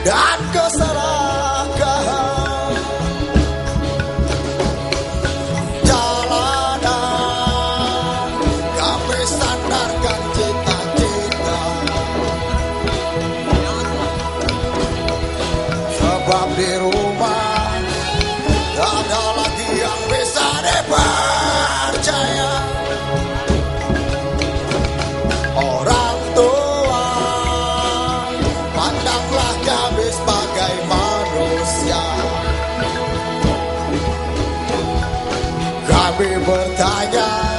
dan keserakahan. Jalanan kami sandarkan cita-cita, sebab di rumah tak ada lagi yang bisa dipercaya. Orang tua, pandanglah kami sebagai manusia. Kami bertanya,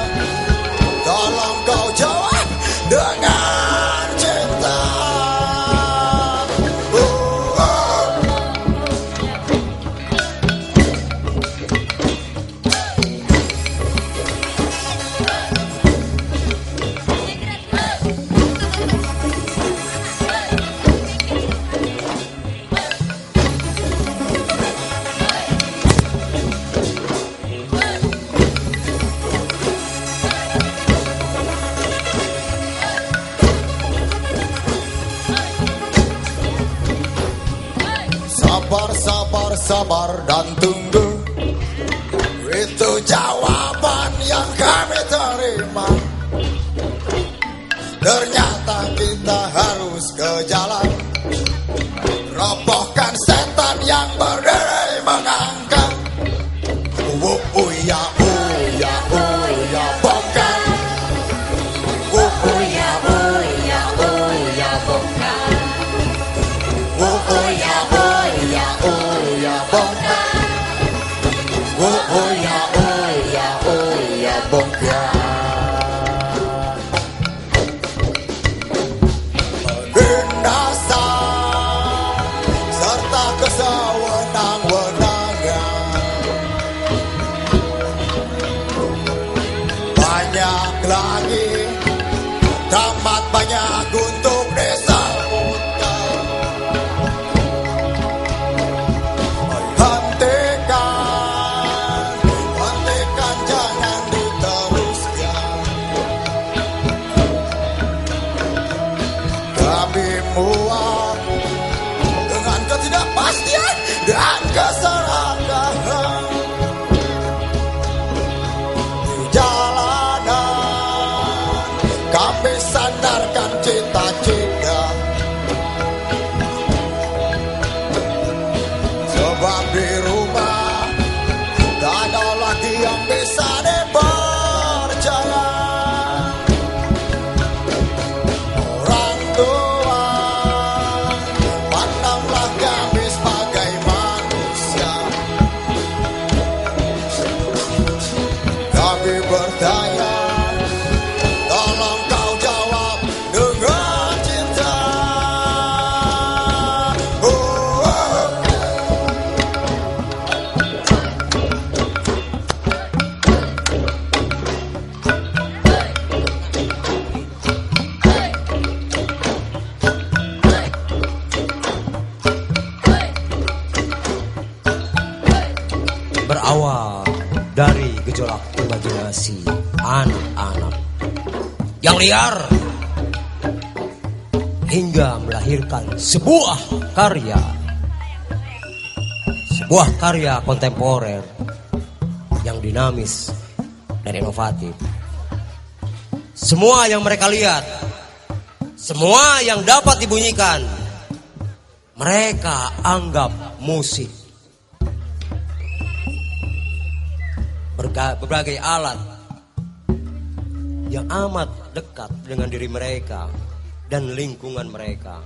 tolong kau jawab dengan cinta. Sabar, sabar, sabar dan tunggu, itu jawaban yang kami terima. Ternyata kita harus ke jalan, robohkan setan yang berdiri mengangkat. Uya, uya, uya, bongkar. Uya, uya, uya, bongkar. Uya, uya, uya, bongkar. Uya, uya, uya, bongkar. Penindasan serta kesewenang-wenangan, banyak lagi, tamat banyak untuk disebutkan. Hentikan, jangan diteruskan. Kami muak dengan ketidakpastian dan keserakahan. Di jalanan kami sandarkan cita-cita, sebab di rumah tak ada lagi yang bisa dipercaya. Orang tua, pandanglah kami sebagai manusia. Kami bertanya, tolong kau jawab dengan cinta. Berawal dari gejolak imajinasi anak-anak yang liar hingga melahirkan sebuah karya kontemporer yang dinamis dan inovatif. Semua yang mereka lihat, semua yang dapat dibunyikan, mereka anggap musik. Berbagai alat yang amat dekat dengan diri mereka dan lingkungan mereka.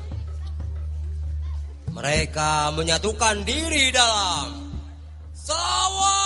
Mereka menyatukan diri dalam sawah.